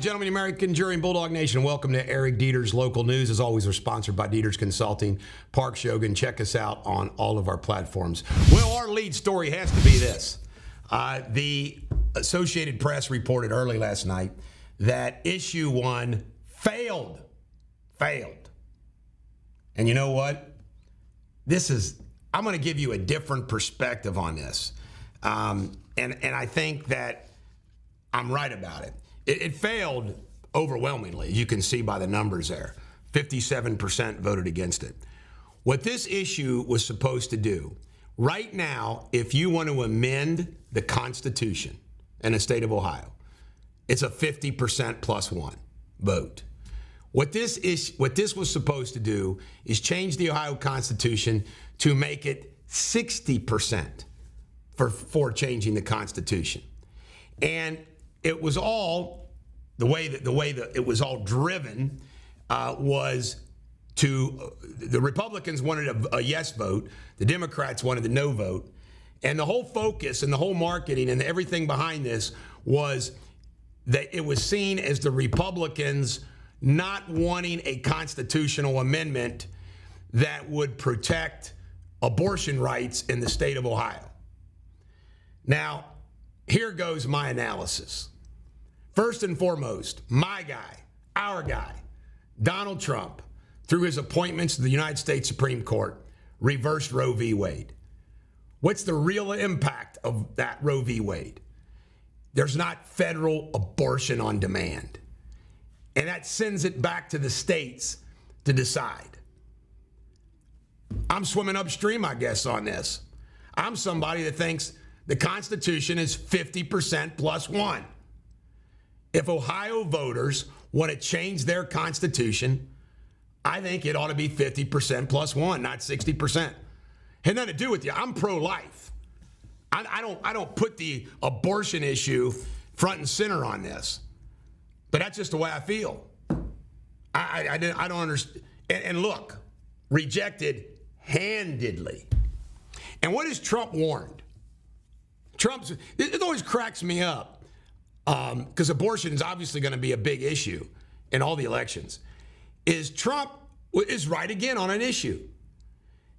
gentlemen, American Jury and Bulldog Nation, welcome to Eric Deters Local News. As always, we're sponsored by Deters Consulting, Park Shogun. Check us out on all of our platforms. Well, our lead story has to be this. The Associated Press reported early last night that issue 1 failed. And you know what? I'm going to give you a different perspective on this. And I think that I'm right about it. It failed overwhelmingly. You can see by the numbers there. 57% voted against it. What this issue was supposed to do, right now, if you want to amend the Constitution in the state of Ohio, it's a 50% plus one vote. What this was supposed to do is change the Ohio Constitution to make it 60% for changing the Constitution. And it was all the way that it was all driven was to the Republicans wanted a yes vote, the Democrats wanted a no vote, and the whole focus and the whole marketing and everything behind this was that it was seen as the Republicans not wanting a constitutional amendment that would protect abortion rights in the state of Ohio. Now, here goes my analysis. First and foremost, my guy, our guy, Donald Trump, through his appointments to the United States Supreme Court, reversed Roe v. Wade. What's the real impact of that Roe v. Wade? There's not federal abortion on demand. And that sends it back to the states to decide. I'm swimming upstream, I guess, on this. I'm somebody that thinks the Constitution is 50% plus one. If Ohio voters want to change their Constitution, I think it ought to be 50% plus one, not 60%. Had nothing to do with you. I'm pro-life. I don't put the abortion issue front and center on this. But that's just the way I feel. I don't understand. And look, rejected handedly. And what has Trump warned? It always cracks me up because abortion is obviously going to be a big issue in all the elections. Trump is right again on an issue.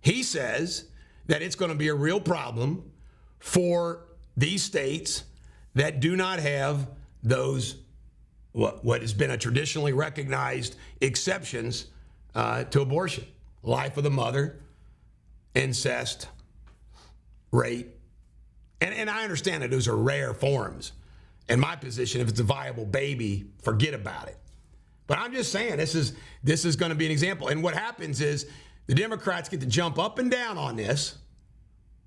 He says that it's going to be a real problem for these states that do not have those what has been a traditionally recognized exceptions to abortion. Life of the mother, incest, rape. And I understand that those are rare forms. In my position, if it's a viable baby, forget about it. But I'm just saying this is going to be an example. And what happens is the Democrats get to jump up and down on this.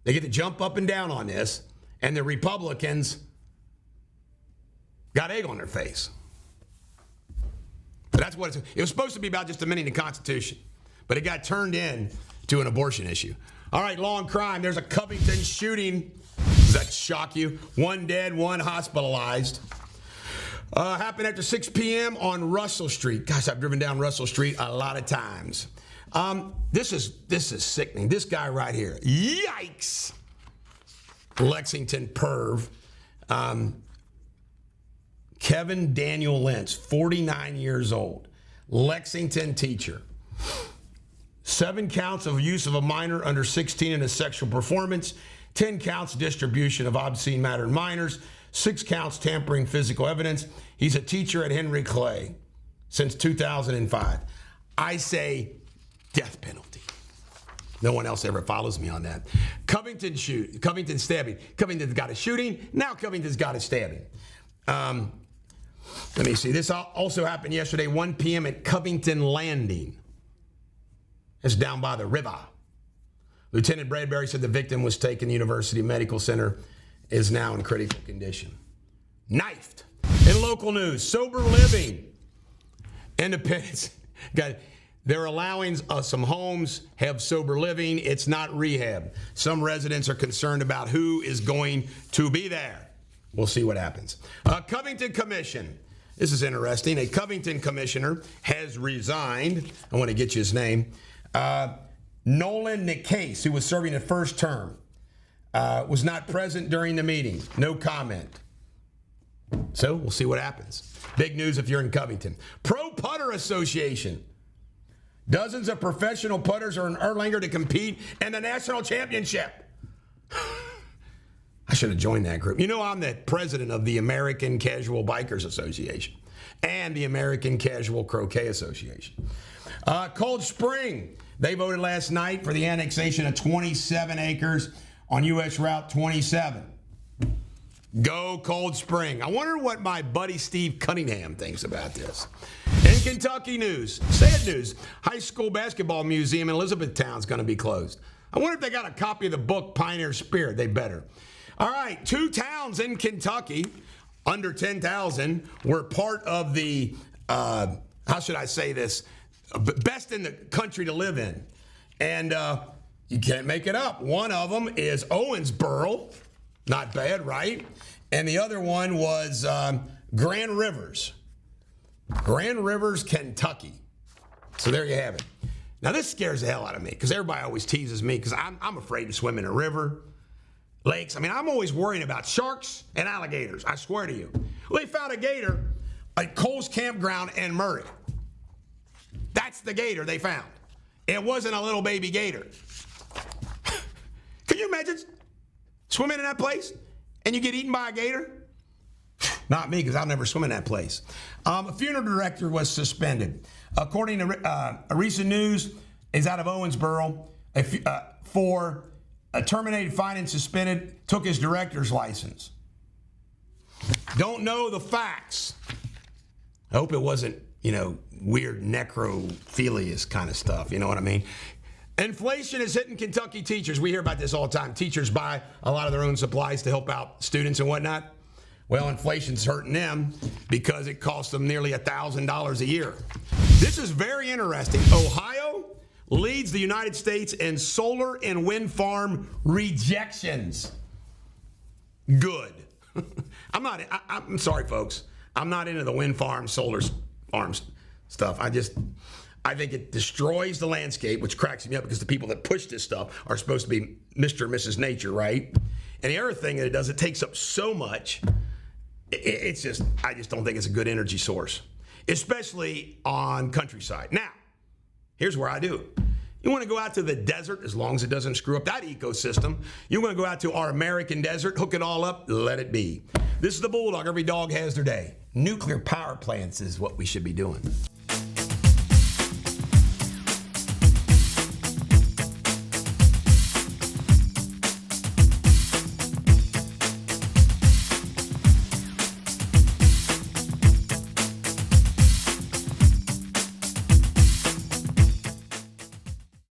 They get to jump up and down on this. And the Republicans got egg on their face. But that's what it was supposed to be about, just amending the Constitution. But it got turned into an abortion issue. All right, law and crime. There's a Covington shooting. Does that shock you? 1 dead, 1 hospitalized. Happened after 6 p.m. on Russell Street. Gosh, I've driven down Russell Street a lot of times. This is sickening. This guy right here. Yikes. Lexington Perve. Kevin Daniel Lentz, 49 years old. Lexington teacher. 7 counts of use of a minor under 16 in a sexual performance. 10 counts distribution of obscene matter in minors. 6 counts tampering physical evidence. He's a teacher at Henry Clay since 2005. I say death penalty. No one else ever follows me on that. Covington stabbing. Covington's got a shooting. Now Covington's got a stabbing. Let me see. This also happened yesterday, 1 p.m. at Covington Landing. It's down by the river. Lieutenant Bradbury said the victim was taken to the University Medical Center, is now in critical condition. Knifed. In local news, sober living. Independence. They're allowing some homes have sober living. It's not rehab. Some residents are concerned about who is going to be there. We'll see what happens. Covington Commission. This is interesting. A Covington commissioner has resigned. I want to get you his name. Nolan Nicase, who was serving a first term, was not present during the meeting. No comment. So we'll see what happens. Big news if you're in Covington. Pro Putter Association. Dozens of professional putters are in Erlanger to compete in the national championship. I should have joined that group. You know, I'm the president of the American Casual Bikers Association and the American Casual Croquet Association. Cold Spring, they voted last night for the annexation of 27 acres on U.S. Route 27. Go Cold Spring. I wonder what my buddy Steve Cunningham thinks about this. In Kentucky news, sad news, high school basketball museum in Elizabethtown is going to be closed. I wonder if they got a copy of the book Pioneer Spirit. They better. All right, 2 towns in Kentucky, under 10,000, were part of the, how should I say this, best in the country to live in. And you can't make it up. One of them is Owensboro. Not bad, right? And the other one was Grand Rivers. Grand Rivers, Kentucky. So there you have it. Now, this scares the hell out of me because everybody always teases me because I'm afraid to swim in a river, lakes. I mean, I'm always worrying about sharks and alligators. I swear to you. Well, they found a gator at Cole's Campground in Murray. That's the gator they found. It wasn't a little baby gator. Can you imagine swimming in that place and you get eaten by a gator? Not me, because I'll never swim in that place. A funeral director was suspended. According to recent news, is out of Owensboro for a terminated, fined, and suspended, took his director's license. Don't know the facts. I hope it wasn't, weird necrophilius kind of stuff. You know what I mean? Inflation is hitting Kentucky teachers. We hear about this all the time. Teachers buy a lot of their own supplies to help out students and whatnot. Well, inflation's hurting them because it costs them nearly $1,000 a year. This is very interesting. Ohio leads the United States in solar and wind farm rejections. Good. I'm sorry, folks. I'm not into the wind farms, solar farms stuff. I think it destroys the landscape, which cracks me up because the people that push this stuff are supposed to be Mr. and Mrs. Nature, right? And the other thing that it does, it takes up so much. I just don't think it's a good energy source, especially on countryside. Now, here's where I do it. You want to go out to the desert, as long as it doesn't screw up that ecosystem. You want to go out to our American desert, hook it all up, let it be. This is the Bulldog. Every dog has their day. Nuclear power plants is what we should be doing.